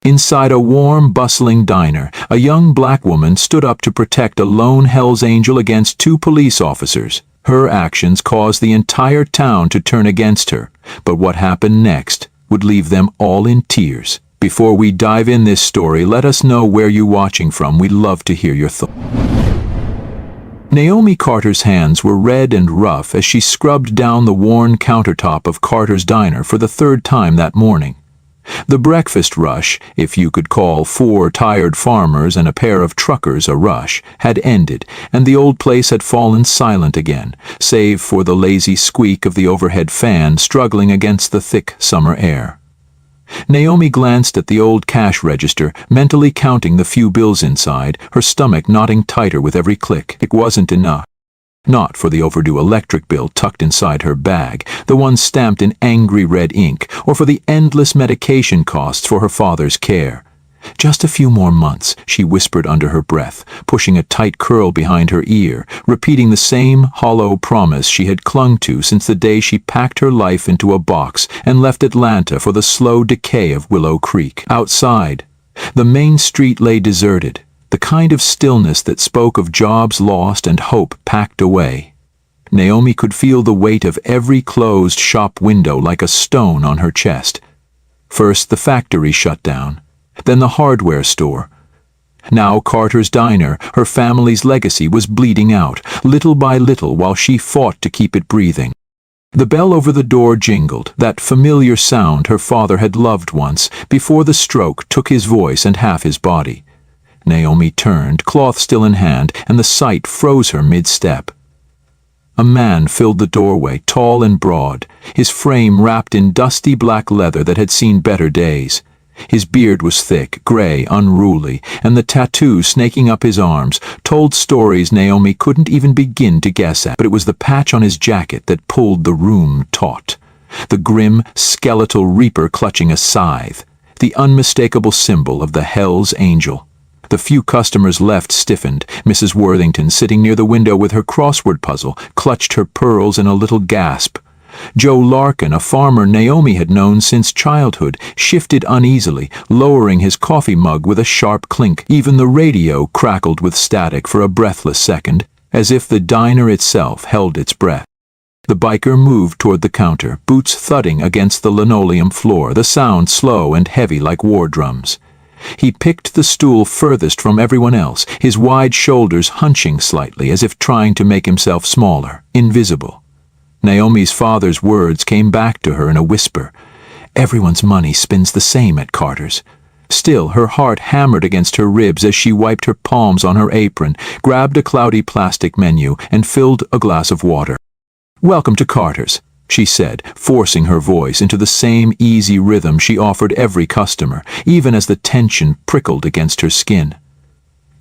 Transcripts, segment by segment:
Inside a warm, bustling diner, a young black woman stood up to protect a lone Hell's Angel against two police officers. Her actions caused the entire town to turn against her, but what happened next would leave them all in tears. Before we dive in this story, let us know where you're watching from. We'd love to hear your thoughts. Naomi Carter's hands were red and rough as she scrubbed down the worn countertop of Carter's diner for the third time that morning. The breakfast rush, if you could call 4 tired farmers and a pair of truckers a rush, had ended, and the old place had fallen silent again, save for the lazy squeak of the overhead fan struggling against the thick summer air. Naomi glanced at the old cash register, mentally counting the few bills inside, her stomach knotting tighter with every click. It wasn't enough. Not for the overdue electric bill tucked inside her bag, the one stamped in angry red ink, or for the endless medication costs for her father's care. Just a few more months, she whispered under her breath, pushing a tight curl behind her ear, repeating the same hollow promise she had clung to since the day she packed her life into a box and left Atlanta for the slow decay of Willow Creek. Outside, the main street lay deserted, the kind of stillness that spoke of jobs lost and hope packed away. Naomi could feel the weight of every closed shop window like a stone on her chest. First the factory shut down, then the hardware store. Now Carter's diner, her family's legacy, was bleeding out, little by little, while she fought to keep it breathing. The bell over the door jingled, that familiar sound her father had loved once, before the stroke took his voice and half his body. Naomi turned, cloth still in hand, and the sight froze her mid-step. A man filled the doorway, tall and broad, his frame wrapped in dusty black leather that had seen better days. His beard was thick, gray, unruly, and the tattoo snaking up his arms told stories Naomi couldn't even begin to guess at. But it was the patch on his jacket that pulled the room taut. The grim, skeletal reaper clutching a scythe, the unmistakable symbol of the Hell's Angel. The few customers left stiffened. Mrs. Worthington, sitting near the window with her crossword puzzle, clutched her pearls in a little gasp. Joe Larkin, a farmer Naomi had known since childhood, shifted uneasily, lowering his coffee mug with a sharp clink. Even the radio crackled with static for a breathless second, as if the diner itself held its breath. The biker moved toward the counter, boots thudding against the linoleum floor, the sound slow and heavy like war drums. He picked the stool furthest from everyone else, his wide shoulders hunching slightly as if trying to make himself smaller, invisible. Naomi's father's words came back to her in a whisper. Everyone's money spins the same at Carter's. Still, her heart hammered against her ribs as she wiped her palms on her apron, grabbed a cloudy plastic menu, and filled a glass of water. "Welcome to Carter's," she said, forcing her voice into the same easy rhythm she offered every customer, even as the tension prickled against her skin.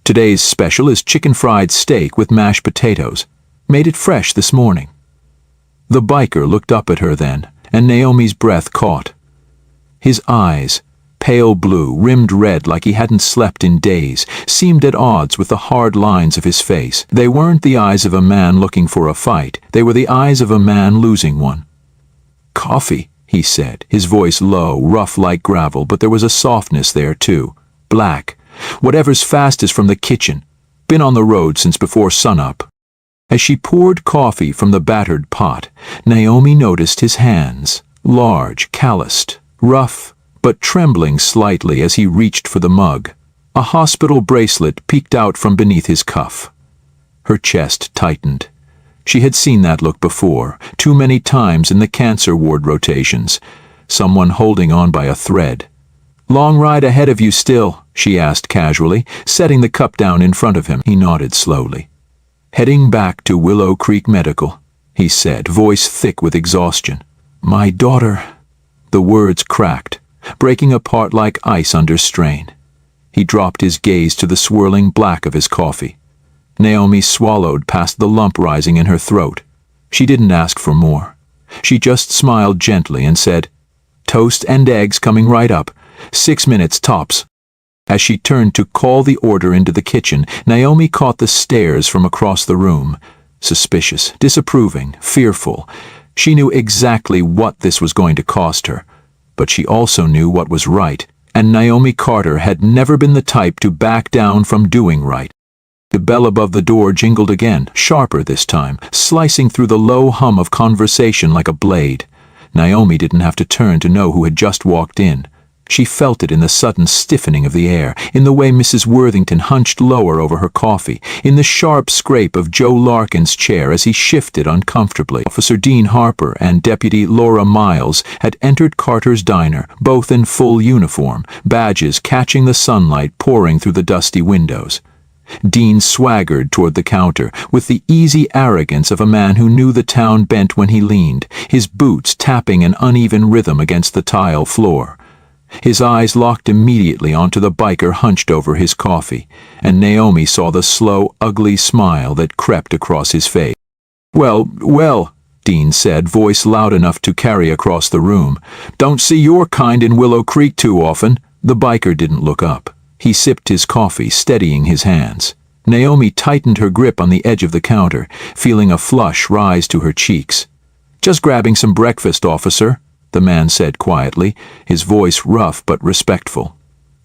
"Today's special is chicken fried steak with mashed potatoes. Made it fresh this morning." The biker looked up at her then, and Naomi's breath caught. His eyes, pale blue, rimmed red like he hadn't slept in days, seemed at odds with the hard lines of his face. They weren't the eyes of a man looking for a fight, they were the eyes of a man losing one. "Coffee," he said, his voice low, rough like gravel, but there was a softness there too. "Black. Whatever's fast is from the kitchen. Been on the road since before sunup." As she poured coffee from the battered pot, Naomi noticed his hands, large, calloused, rough, but trembling slightly as he reached for the mug. A hospital bracelet peeked out from beneath his cuff. Her chest tightened. She had seen that look before, too many times in the cancer ward rotations. Someone holding on by a thread. "Long ride ahead of you still?" she asked casually, setting the cup down in front of him. He nodded slowly. "Heading back to Willow Creek Medical," he said, voice thick with exhaustion. "My daughter—" The words cracked, breaking apart like ice under strain. He dropped his gaze to the swirling black of his coffee. Naomi swallowed past the lump rising in her throat. She didn't ask for more. She just smiled gently and said, "Toast and eggs coming right up. 6 minutes tops." As she turned to call the order into the kitchen, Naomi caught the stares from across the room. Suspicious, disapproving, fearful. She knew exactly what this was going to cost her, but she also knew what was right. And Naomi Carter had never been the type to back down from doing right. The bell above the door jingled again, sharper this time, slicing through the low hum of conversation like a blade. Naomi didn't have to turn to know who had just walked in. She felt it in the sudden stiffening of the air, in the way Mrs. Worthington hunched lower over her coffee, in the sharp scrape of Joe Larkin's chair as he shifted uncomfortably. Officer Dean Harper and Deputy Laura Miles had entered Carter's diner, both in full uniform, badges catching the sunlight pouring through the dusty windows. Dean swaggered toward the counter with the easy arrogance of a man who knew the town bent when he leaned, his boots tapping an uneven rhythm against the tile floor. His eyes locked immediately onto the biker hunched over his coffee, and Naomi saw the slow, ugly smile that crept across his face. Well, Dean said, voice loud enough to carry across the room. Don't see your kind in Willow Creek too often. The biker didn't look up. He sipped his coffee, steadying his hands. Naomi tightened her grip on the edge of the counter, feeling a flush rise to her cheeks. Just grabbing some breakfast, officer, the man said quietly, his voice rough but respectful.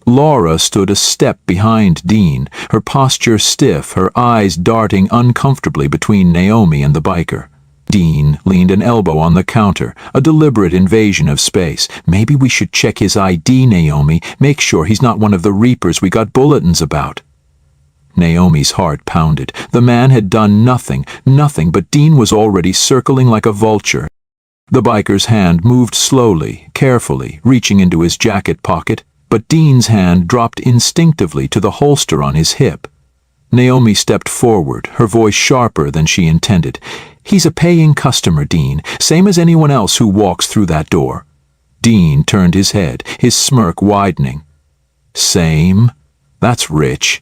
Laura stood a step behind Dean, her posture stiff, her eyes darting uncomfortably between Naomi and the biker. Dean leaned an elbow on the counter, a deliberate invasion of space. Maybe we should check his ID, Naomi, make sure he's not one of the reapers we got bulletins about. Naomi's heart pounded. The man had done nothing, but Dean was already circling like a vulture. The biker's hand moved slowly, carefully, reaching into his jacket pocket, but Dean's hand dropped instinctively to the holster on his hip. Naomi stepped forward, her voice sharper than she intended. He's a paying customer, Dean, same as anyone else who walks through that door. Dean turned his head, his smirk widening. Same? That's rich.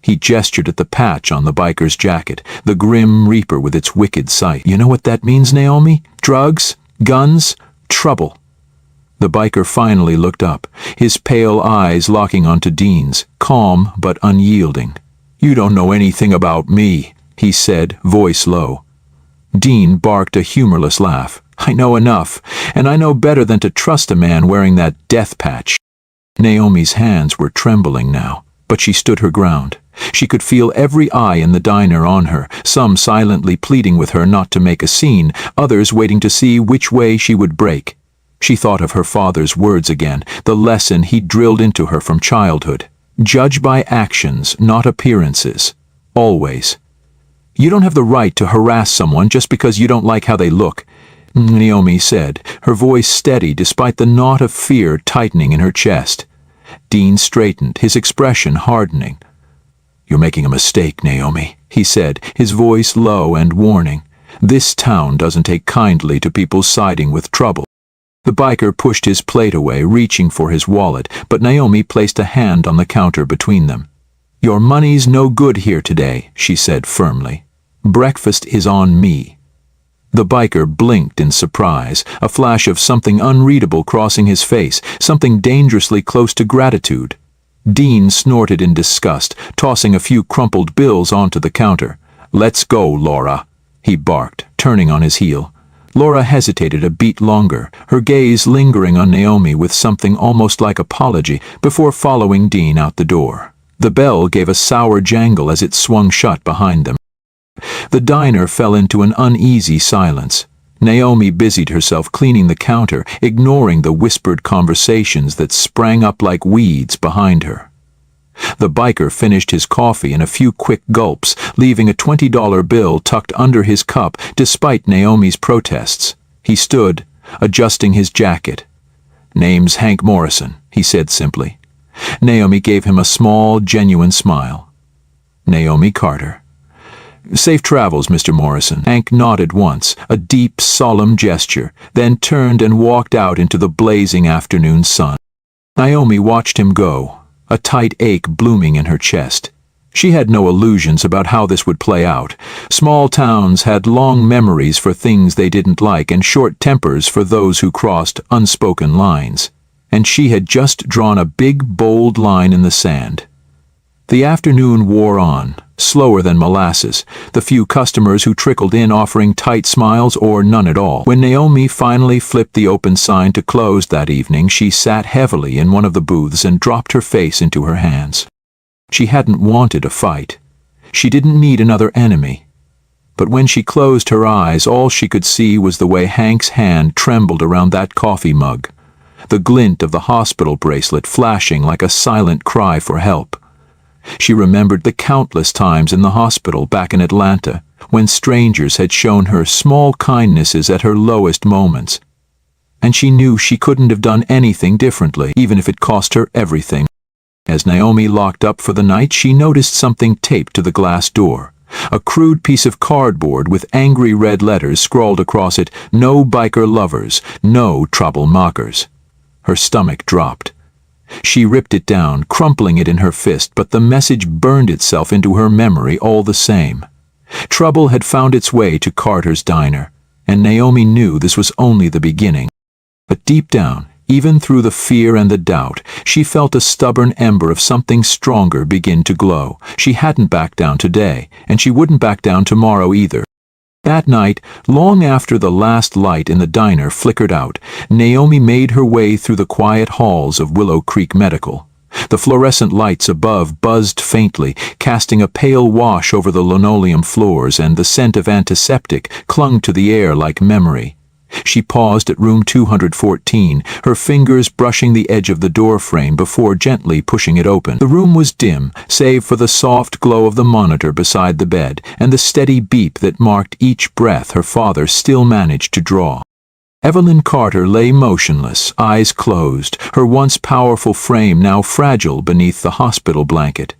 He gestured at the patch on the biker's jacket, the grim reaper with its wicked sight. You know what that means, Naomi? Drugs? Guns? Trouble. The biker finally looked up, his pale eyes locking onto Dean's, calm but unyielding. You don't know anything about me, he said, voice low. Dean barked a humorless laugh. I know enough, and I know better than to trust a man wearing that death patch. Naomi's hands were trembling now, but she stood her ground. She could feel every eye in the diner on her, some silently pleading with her not to make a scene, others waiting to see which way she would break. She thought of her father's words again, the lesson he'd drilled into her from childhood. Judge by actions, not appearances. Always. You don't have the right to harass someone just because you don't like how they look, Naomi said, her voice steady despite the knot of fear tightening in her chest. Dean straightened, his expression hardening. You're making a mistake, Naomi, he said, his voice low and warning. This town doesn't take kindly to people siding with trouble. The biker pushed his plate away, reaching for his wallet, but Naomi placed a hand on the counter between them. Your money's no good here today, she said firmly. Breakfast is on me. The biker blinked in surprise, a flash of something unreadable crossing his face, something dangerously close to gratitude. Dean snorted in disgust, tossing a few crumpled bills onto the counter. Let's go, Laura, he barked, turning on his heel. Laura hesitated a beat longer, her gaze lingering on Naomi with something almost like apology, before following Dean out the door. The bell gave a sour jangle as it swung shut behind them. The diner fell into an uneasy silence. Naomi busied herself cleaning the counter, ignoring the whispered conversations that sprang up like weeds behind her. The biker finished his coffee in a few quick gulps, leaving a $20 bill tucked under his cup despite Naomi's protests. He stood, adjusting his jacket. Name's Hank Morrison, he said simply. Naomi gave him a small, genuine smile. Naomi Carter. Safe travels, Mr. Morrison. Hank nodded once, a deep, solemn gesture, then turned and walked out into the blazing afternoon sun. Naomi watched him go, a tight ache blooming in her chest. She had no illusions about how this would play out. Small towns had long memories for things they didn't like and short tempers for those who crossed unspoken lines. And she had just drawn a big, bold line in the sand. The afternoon wore on, slower than molasses, the few customers who trickled in offering tight smiles or none at all. When Naomi finally flipped the open sign to close that evening, she sat heavily in one of the booths and dropped her face into her hands. She hadn't wanted a fight. She didn't need another enemy. But when she closed her eyes, all she could see was the way Hank's hand trembled around that coffee mug, the glint of the hospital bracelet flashing like a silent cry for help. She remembered the countless times in the hospital back in Atlanta when strangers had shown her small kindnesses at her lowest moments. And she knew she couldn't have done anything differently, even if it cost her everything. As Naomi locked up for the night, she noticed something taped to the glass door. A crude piece of cardboard with angry red letters scrawled across it, "No biker lovers, no trouble mockers." Her stomach dropped. She ripped it down, crumpling it in her fist, but the message burned itself into her memory all the same. Trouble had found its way to Carter's diner, and Naomi knew this was only the beginning. But deep down, even through the fear and the doubt, she felt a stubborn ember of something stronger begin to glow. She hadn't backed down today, and she wouldn't back down tomorrow either. That night, long after the last light in the diner flickered out, Naomi made her way through the quiet halls of Willow Creek Medical. The fluorescent lights above buzzed faintly, casting a pale wash over the linoleum floors, and the scent of antiseptic clung to the air like memory. She paused at room 214, her fingers brushing the edge of the door frame before gently pushing it open. The room was dim, save for the soft glow of the monitor beside the bed and the steady beep that marked each breath her father still managed to draw. Evelyn Carter lay motionless, eyes closed, her once powerful frame now fragile beneath the hospital blanket.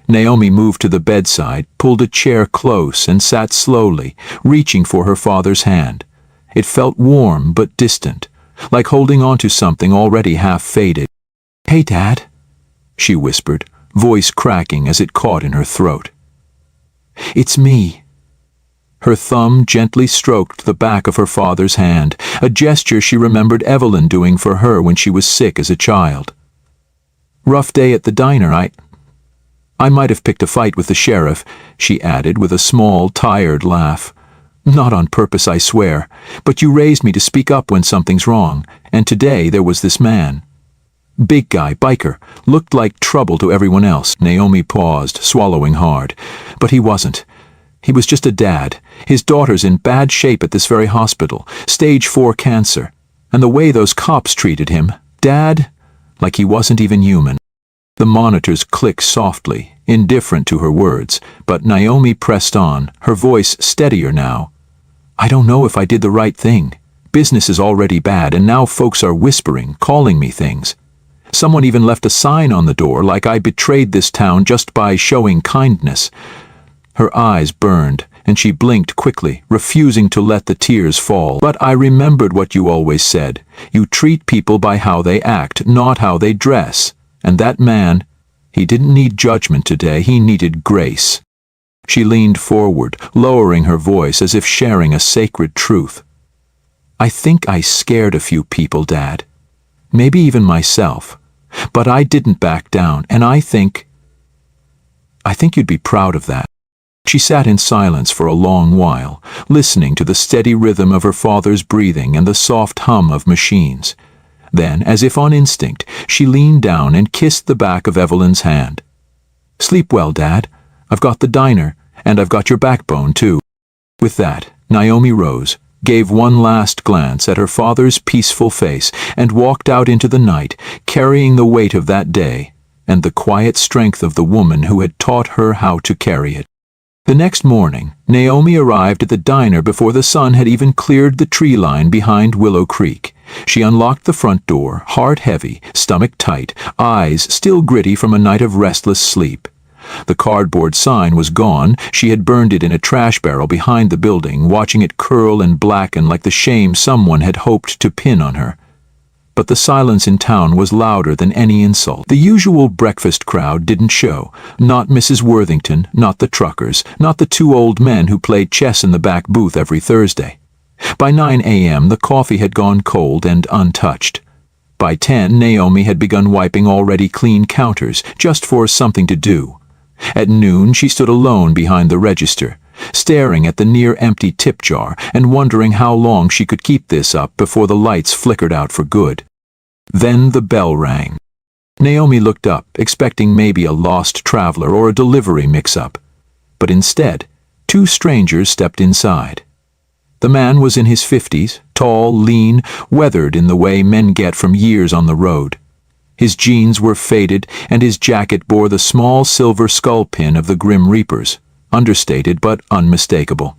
Naomi moved to the bedside, pulled a chair close, and sat slowly, reaching for her father's hand. It felt warm but distant, like holding on to something already half faded. "Hey, Dad," she whispered, voice cracking as it caught in her throat. "It's me." Her thumb gently stroked the back of her father's hand, a gesture she remembered Evelyn doing for her when she was sick as a child. "Rough day at the diner. I might have picked a fight with the sheriff," she added with a small, tired laugh. "Not on purpose, I swear, but you raised me to speak up when something's wrong, and today there was this man. Big guy, biker, looked like trouble to everyone else." Naomi paused, swallowing hard. "But he wasn't. He was just a dad. His daughter's in bad shape at this very hospital, stage 4 cancer. And the way those cops treated him, Dad, like he wasn't even human." The monitors clicked softly, indifferent to her words, but Naomi pressed on, her voice steadier now. "I don't know if I did the right thing. Business is already bad, and now folks are whispering, calling me things. Someone even left a sign on the door like I betrayed this town just by showing kindness." Her eyes burned, and she blinked quickly, refusing to let the tears fall. "But I remembered what you always said. You treat people by how they act, not how they dress. And that man, he didn't need judgment today, he needed grace." She leaned forward, lowering her voice as if sharing a sacred truth. "I think I scared a few people, Dad. Maybe even myself. But I didn't back down, and I think you'd be proud of that." She sat in silence for a long while, listening to the steady rhythm of her father's breathing and the soft hum of machines. Then, as if on instinct, she leaned down and kissed the back of Evelyn's hand. "Sleep well, Dad. I've got the diner, and I've got your backbone, too." With that, Naomi rose, gave one last glance at her father's peaceful face, and walked out into the night, carrying the weight of that day and the quiet strength of the woman who had taught her how to carry it. The next morning, Naomi arrived at the diner before the sun had even cleared the tree line behind Willow Creek. She unlocked the front door, heart heavy, stomach tight, eyes still gritty from a night of restless sleep. The cardboard sign was gone. She had burned it in a trash barrel behind the building, watching it curl and blacken like the shame someone had hoped to pin on her. But the silence in town was louder than any insult. The usual breakfast crowd didn't show. Not Mrs. Worthington, not the truckers, not the 2 old men who played chess in the back booth every Thursday. By 9 a.m. the coffee had gone cold and untouched. By 10, Naomi had begun wiping already clean counters, just for something to do. At noon, she stood alone behind the register, staring at the near-empty tip jar and wondering how long she could keep this up before the lights flickered out for good. Then the bell rang. Naomi looked up, expecting maybe a lost traveler or a delivery mix-up. But instead, two strangers stepped inside. The man was in his 50s, tall, lean, weathered in the way men get from years on the road. His jeans were faded, and his jacket bore the small silver skull pin of the Grim Reapers, understated but unmistakable.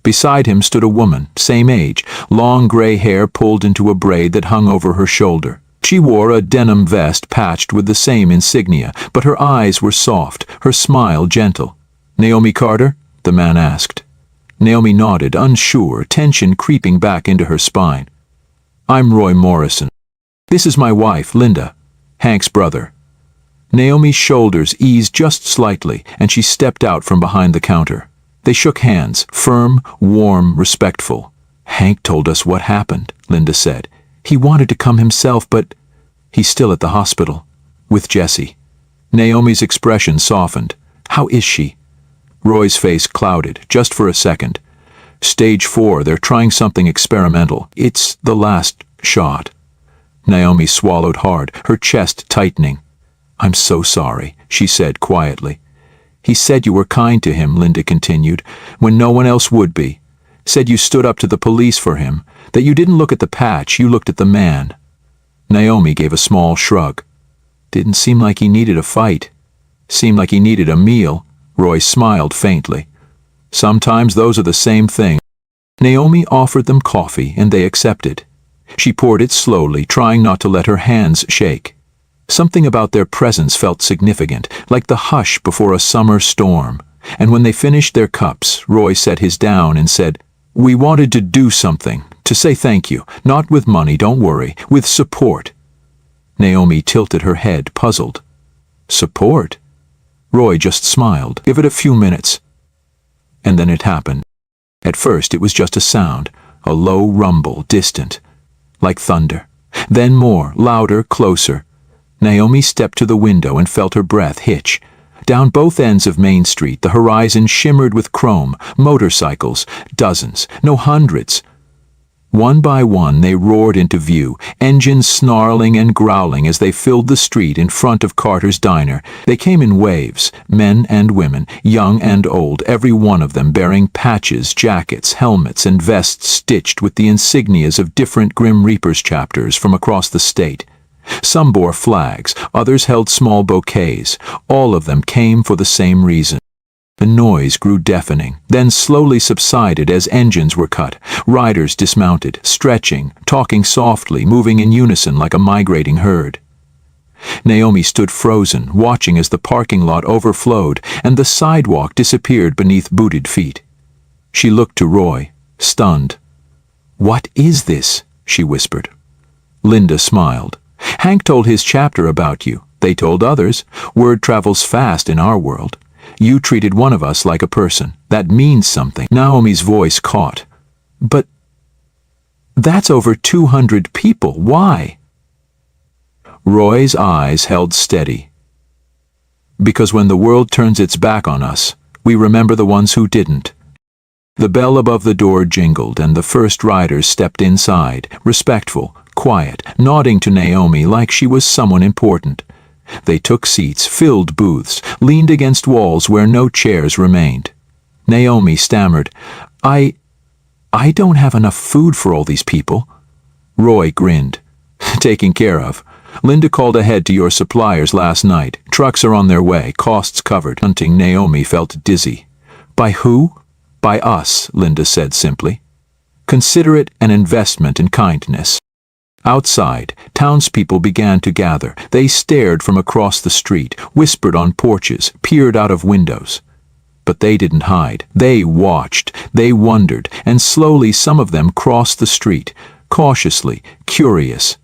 Beside him stood a woman, same age, long gray hair pulled into a braid that hung over her shoulder. She wore a denim vest patched with the same insignia, but her eyes were soft, her smile gentle. "Naomi Carter?" the man asked. Naomi nodded, unsure, tension creeping back into her spine. "I'm Roy Morrison. This is my wife, Linda, Hank's brother." Naomi's shoulders eased just slightly, and she stepped out from behind the counter. They shook hands, firm, warm, respectful. "Hank told us what happened," Linda said. "He wanted to come himself, but he's still at the hospital, with Jessie." Naomi's expression softened. "How is she?" Roy's face clouded, just for a second. "Stage 4, they're trying something experimental. It's the last shot." Naomi swallowed hard, her chest tightening. "I'm so sorry," she said quietly. "He said you were kind to him," Linda continued, "when no one else would be. Said you stood up to the police for him, that you didn't look at the patch, you looked at the man." Naomi gave a small shrug. "Didn't seem like he needed a fight. Seemed like he needed a meal." Roy smiled faintly. "Sometimes those are the same thing." Naomi offered them coffee, and they accepted. She poured it slowly, trying not to let her hands shake. Something about their presence felt significant, like the hush before a summer storm. And when they finished their cups, Roy set his down and said, "We wanted to do something, to say thank you, not with money, don't worry, with support." Naomi tilted her head, puzzled. "Support?" Roy just smiled. "Give it a few minutes." And then it happened. At first it was just a sound, a low rumble, distant, like thunder. Then more, louder, closer. Naomi stepped to the window and felt her breath hitch. Down both ends of Main Street, the horizon shimmered with chrome, motorcycles, dozens, no hundreds. One by one they roared into view, engines snarling and growling as they filled the street in front of Carter's diner. They came in waves, men and women, young and old, every one of them bearing patches, jackets, helmets, and vests stitched with the insignias of different Grim Reapers chapters from across the state. Some bore flags, others held small bouquets. All of them came for the same reason. The noise grew deafening, then slowly subsided as engines were cut. Riders dismounted, stretching, talking softly, moving in unison like a migrating herd. Naomi stood frozen, watching as the parking lot overflowed and the sidewalk disappeared beneath booted feet. She looked to Roy, stunned. "What is this?" she whispered. Linda smiled. "Hank told his chapter about you. They told others. Word travels fast in our world. You treated one of us like a person. That means something." Naomi's voice caught. "But that's over 200 people. Why?" Roy's eyes held steady. "Because when the world turns its back on us, we remember the ones who didn't." The bell above the door jingled, and the first riders stepped inside, respectful, quiet, nodding to Naomi like she was someone important. They took seats, filled booths, leaned against walls where no chairs remained. Naomi stammered, I don't have enough food for all these people." Roy grinned. "Taken care of. Linda called ahead to your suppliers last night. Trucks are on their way, costs covered." Hunting Naomi felt dizzy. "By who?" "By us," Linda said simply. "Consider it an investment in kindness." Outside, townspeople began to gather. They stared from across the street, whispered on porches, peered out of windows. But they didn't hide. They watched, they wondered, and slowly some of them crossed the street, cautiously, curious.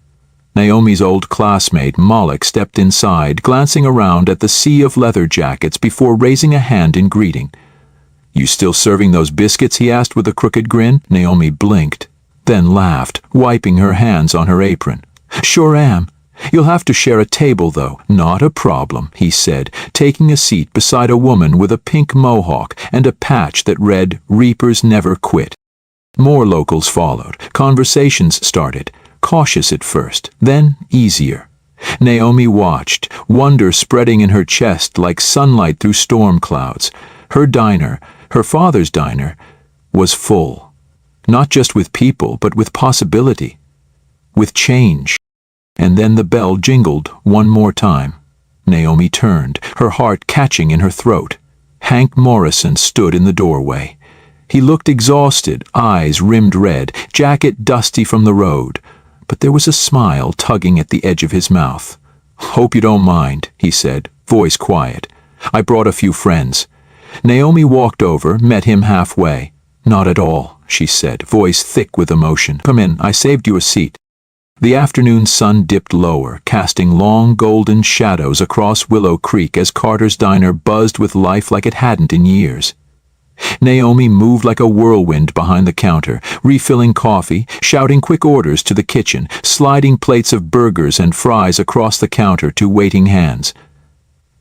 Naomi's old classmate, Moloch, stepped inside, glancing around at the sea of leather jackets before raising a hand in greeting. "You still serving those biscuits?" he asked with a crooked grin. Naomi blinked, then laughed, wiping her hands on her apron. "Sure am." "You'll have to share a table, though." "Not a problem," he said, taking a seat beside a woman with a pink mohawk and a patch that read, "Reapers Never Quit." More locals followed. Conversations started, cautious at first, then easier. Naomi watched, wonder spreading in her chest like sunlight through storm clouds. Her diner, her father's diner, was full. Not just with people, but with possibility. With change. And then the bell jingled one more time. Naomi turned, her heart catching in her throat. Hank Morrison stood in the doorway. He looked exhausted, eyes rimmed red, jacket dusty from the road. But there was a smile tugging at the edge of his mouth. "Hope you don't mind," he said, voice quiet. "I brought a few friends." Naomi walked over, met him halfway. "Not at all," she said, voice thick with emotion. "Come in, I saved you a seat." The afternoon sun dipped lower, casting long golden shadows across Willow Creek as Carter's diner buzzed with life like it hadn't in years. Naomi moved like a whirlwind behind the counter, refilling coffee, shouting quick orders to the kitchen, sliding plates of burgers and fries across the counter to waiting hands.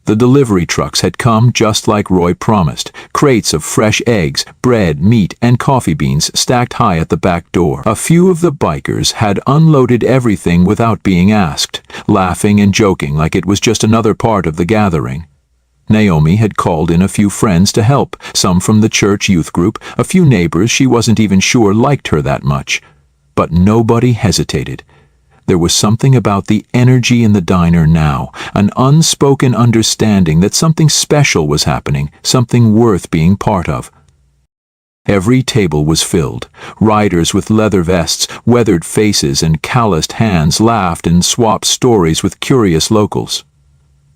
The delivery trucks had come just like Roy promised, crates of fresh eggs, bread, meat, and coffee beans stacked high at the back door. A few of the bikers had unloaded everything without being asked, laughing and joking like it was just another part of the gathering. Naomi had called in a few friends to help, some from the church youth group, a few neighbors she wasn't even sure liked her that much. But nobody hesitated. There was something about the energy in the diner now, an unspoken understanding that something special was happening, something worth being part of. Every table was filled. Riders with leather vests, weathered faces, and calloused hands laughed and swapped stories with curious locals.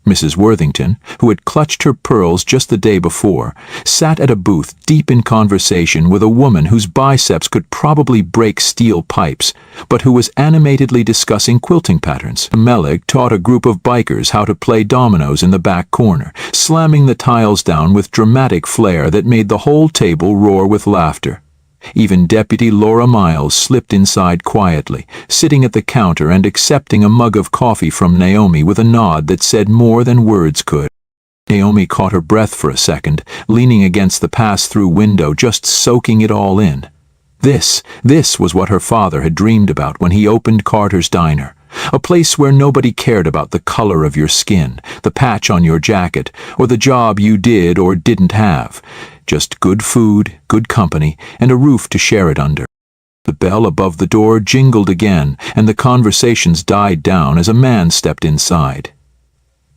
Mrs. Worthington, who had clutched her pearls just the day before, sat at a booth deep in conversation with a woman whose biceps could probably break steel pipes, but who was animatedly discussing quilting patterns. Melig taught a group of bikers how to play dominoes in the back corner, slamming the tiles down with dramatic flair that made the whole table roar with laughter. Even Deputy Laura Miles slipped inside quietly, sitting at the counter and accepting a mug of coffee from Naomi with a nod that said more than words could. Naomi caught her breath for a second, leaning against the pass-through window, just soaking it all in. This was what her father had dreamed about when he opened Carter's Diner. A place where nobody cared about the color of your skin, the patch on your jacket, or the job you did or didn't have. Just good food, good company, and a roof to share it under. The bell above the door jingled again, and the conversations died down as a man stepped inside.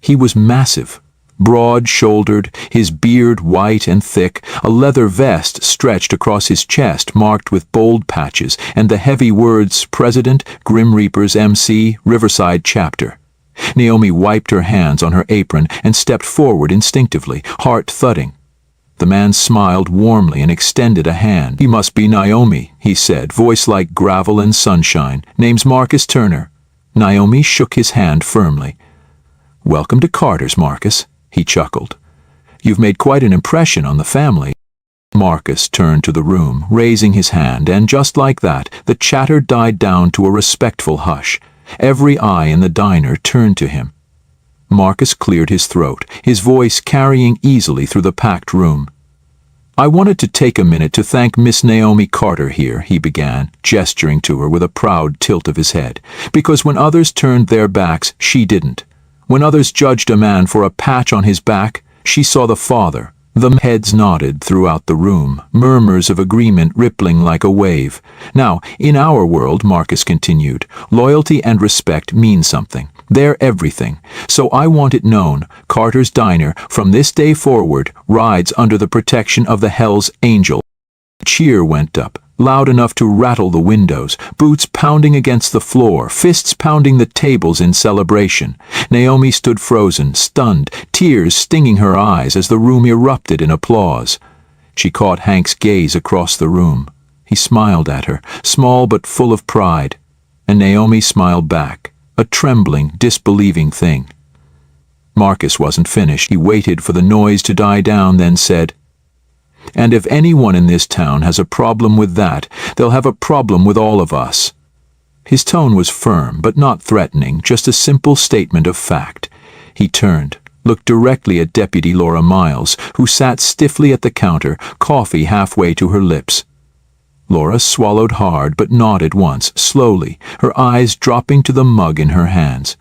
He was massive, broad-shouldered, his beard white and thick, a leather vest stretched across his chest marked with bold patches, and the heavy words President, Grim Reaper's MC, Riverside Chapter. Naomi wiped her hands on her apron and stepped forward instinctively, heart thudding. The man smiled warmly and extended a hand. "He must be Naomi," he said, voice like gravel and sunshine. "Name's Marcus Turner." Naomi shook his hand firmly. "Welcome to Carter's, Marcus," he chuckled. "You've made quite an impression on the family." Marcus turned to the room, raising his hand, and just like that, the chatter died down to a respectful hush. Every eye in the diner turned to him. Marcus cleared his throat, his voice carrying easily through the packed room. "I wanted to take a minute to thank Miss Naomi Carter here," he began, gesturing to her with a proud tilt of his head, "because when others turned their backs, she didn't. When others judged a man for a patch on his back, she saw the father." The heads nodded throughout the room, murmurs of agreement rippling like a wave. "Now, in our world," Marcus continued, "loyalty and respect mean something. They're everything. So I want it known, Carter's Diner, from this day forward, rides under the protection of the Hell's Angel." A cheer went up, loud enough to rattle the windows, boots pounding against the floor, fists pounding the tables in celebration. Naomi stood frozen, stunned, tears stinging her eyes as the room erupted in applause. She caught Hank's gaze across the room. He smiled at her, small but full of pride, and Naomi smiled back, a trembling, disbelieving thing. Marcus wasn't finished. He waited for the noise to die down, then said, "And if anyone in this town has a problem with that, they'll have a problem with all of us." His tone was firm, but not threatening, just a simple statement of fact. He turned, looked directly at Deputy Laura Miles, who sat stiffly at the counter, coffee halfway to her lips. Laura swallowed hard, but nodded once, slowly, her eyes dropping to the mug in her hands.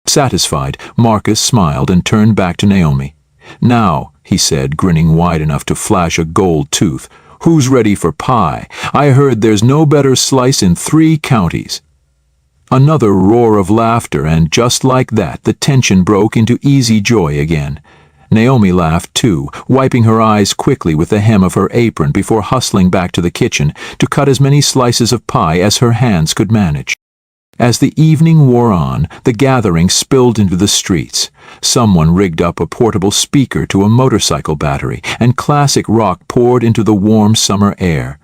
Satisfied, Marcus smiled and turned back to Naomi. "Now," he said, grinning wide enough to flash a gold tooth, "who's ready for pie? I heard there's no better slice in 3 counties." Another roar of laughter, and just like that, the tension broke into easy joy again. Naomi laughed too, wiping her eyes quickly with the hem of her apron before hustling back to the kitchen to cut as many slices of pie as her hands could manage. As the evening wore on, the gathering spilled into the streets. Someone rigged up a portable speaker to a motorcycle battery, and classic rock poured into the warm summer air.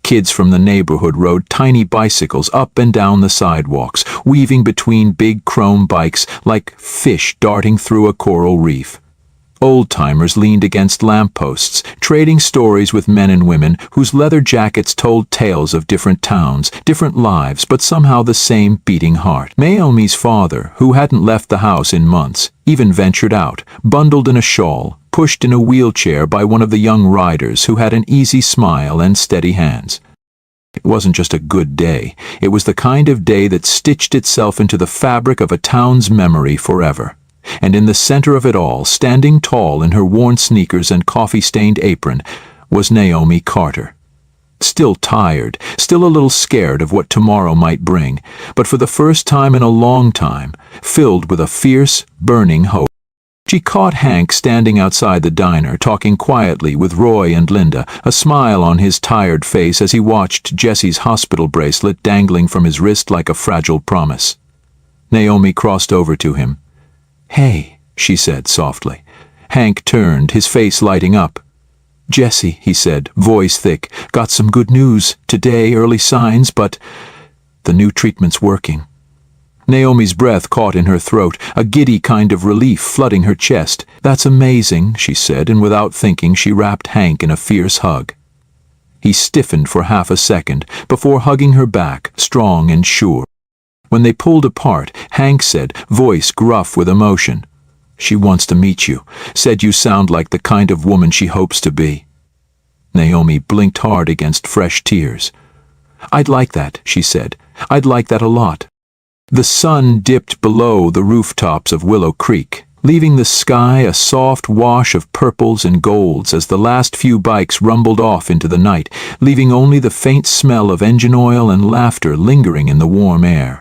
Kids from the neighborhood rode tiny bicycles up and down the sidewalks, weaving between big chrome bikes like fish darting through a coral reef. Old-timers leaned against lampposts, trading stories with men and women whose leather jackets told tales of different towns, different lives, but somehow the same beating heart. Naomi's father, who hadn't left the house in months, even ventured out, bundled in a shawl, pushed in a wheelchair by one of the young riders who had an easy smile and steady hands. It wasn't just a good day. It was the kind of day that stitched itself into the fabric of a town's memory forever. And in the center of it all, standing tall in her worn sneakers and coffee-stained apron, was Naomi Carter. Still tired, still a little scared of what tomorrow might bring, but for the first time in a long time, filled with a fierce, burning hope. She caught Hank standing outside the diner, talking quietly with Roy and Linda, a smile on his tired face as he watched Jesse's hospital bracelet dangling from his wrist like a fragile promise. Naomi crossed over to him. "Hey," she said softly. Hank turned, his face lighting up. "Jesse," he said, voice thick, "got some good news. Today, early signs, but the new treatment's working." Naomi's breath caught in her throat, a giddy kind of relief flooding her chest. "That's amazing," she said, and without thinking she wrapped Hank in a fierce hug. He stiffened for half a second, before hugging her back, strong and sure. When they pulled apart, Hank said, voice gruff with emotion, "She wants to meet you. Said you sound like the kind of woman she hopes to be." Naomi blinked hard against fresh tears. "I'd like that," she said. "I'd like that a lot." The sun dipped below the rooftops of Willow Creek, leaving the sky a soft wash of purples and golds as the last few bikes rumbled off into the night, leaving only the faint smell of engine oil and laughter lingering in the warm air.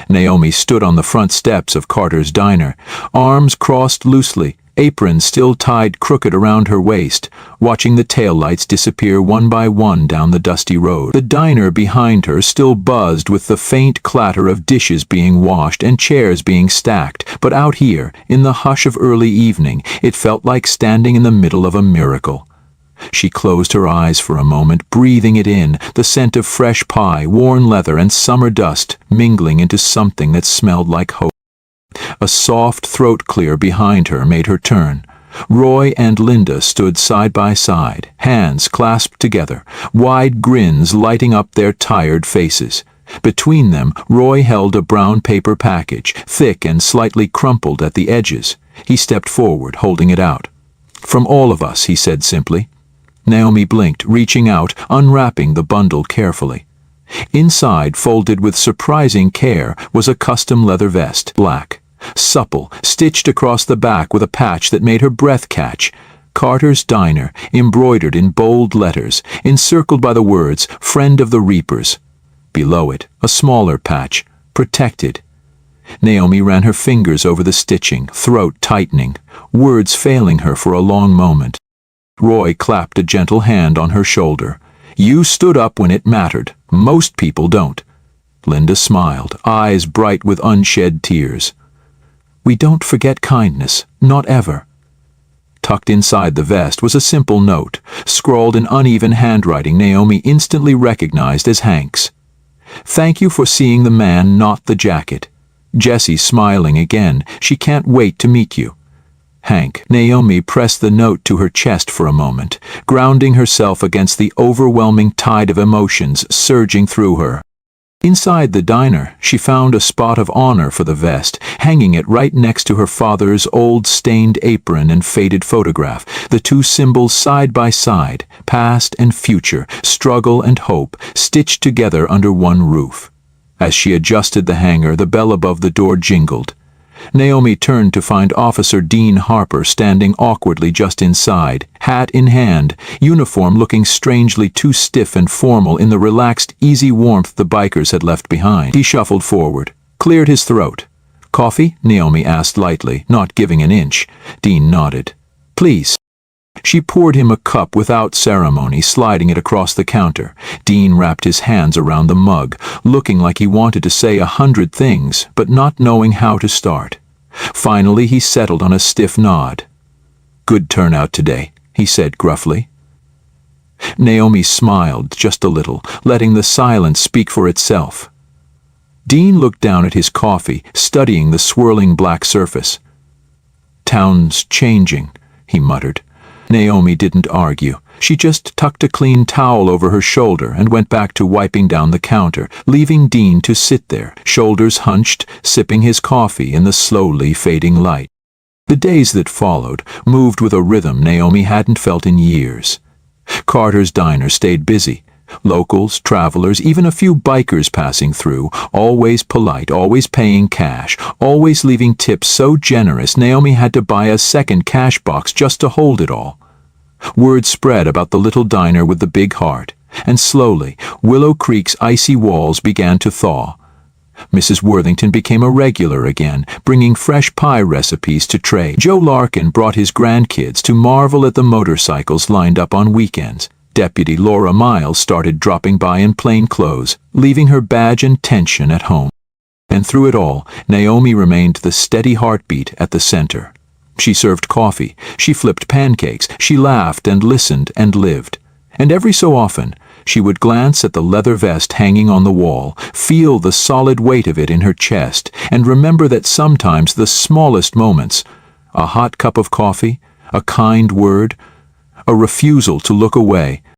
Naomi stood on the front steps of Carter's diner, arms crossed loosely, apron still tied crooked around her waist, watching the taillights disappear one by one down the dusty road. The diner behind her still buzzed with the faint clatter of dishes being washed and chairs being stacked, but out here, in the hush of early evening, it felt like standing in the middle of a miracle. She closed her eyes for a moment, breathing it in, the scent of fresh pie, worn leather, and summer dust mingling into something that smelled like hope. A soft throat clear behind her made her turn. Roy and Linda stood side by side, hands clasped together, wide grins lighting up their tired faces. Between them, Roy held a brown paper package, thick and slightly crumpled at the edges. He stepped forward, holding it out. "From all of us," he said simply. Naomi blinked, reaching out, unwrapping the bundle carefully. Inside, folded with surprising care, was a custom leather vest, black, supple, stitched across the back with a patch that made her breath catch. Carter's Diner, embroidered in bold letters, encircled by the words, "Friend of the Reapers." Below it, a smaller patch, "Protected." Naomi ran her fingers over the stitching, throat tightening, words failing her for a long moment. Roy clapped a gentle hand on her shoulder. "You stood up when it mattered. Most people don't." Linda smiled, eyes bright with unshed tears. "We don't forget kindness, not ever." Tucked inside the vest was a simple note, scrawled in uneven handwriting Naomi instantly recognized as Hank's. "Thank you for seeing the man, not the jacket. Jessie smiling again. She can't wait to meet you. Hank." Naomi pressed the note to her chest for a moment, grounding herself against the overwhelming tide of emotions surging through her. Inside the diner, she found a spot of honor for the vest, hanging it right next to her father's old stained apron and faded photograph, the two symbols side by side, past and future, struggle and hope, stitched together under one roof. As she adjusted the hanger, the bell above the door jingled. Naomi turned to find Officer Dean Harper standing awkwardly just inside, hat in hand, uniform looking strangely too stiff and formal in the relaxed, easy warmth the bikers had left behind. He shuffled forward, cleared his throat. "Coffee?" Naomi asked lightly, not giving an inch. Dean nodded. "Please." She poured him a cup without ceremony, sliding it across the counter. Dean wrapped his hands around the mug, looking like he wanted to say 100 things, but not knowing how to start. Finally, he settled on a stiff nod. "Good turnout today," he said gruffly. Naomi smiled just a little, letting the silence speak for itself. Dean looked down at his coffee, studying the swirling black surface. "Town's changing," he muttered. Naomi didn't argue. She just tucked a clean towel over her shoulder and went back to wiping down the counter, leaving Dean to sit there, shoulders hunched, sipping his coffee in the slowly fading light. The days that followed moved with a rhythm Naomi hadn't felt in years. Carter's diner stayed busy. Locals, travelers, even a few bikers passing through, always polite, always paying cash, always leaving tips so generous Naomi had to buy a second cash box just to hold it all. Word spread about the little diner with the big heart, and slowly, Willow Creek's icy walls began to thaw. Mrs. Worthington became a regular again, bringing fresh pie recipes to trade. Joe Larkin brought his grandkids to marvel at the motorcycles lined up on weekends. Deputy Laura Miles started dropping by in plain clothes, leaving her badge and tension at home. And through it all, Naomi remained the steady heartbeat at the center. She served coffee, she flipped pancakes, she laughed and listened and lived. And every so often, she would glance at the leather vest hanging on the wall, feel the solid weight of it in her chest, and remember that sometimes the smallest moments, a hot cup of coffee, a kind word, a refusal to look away,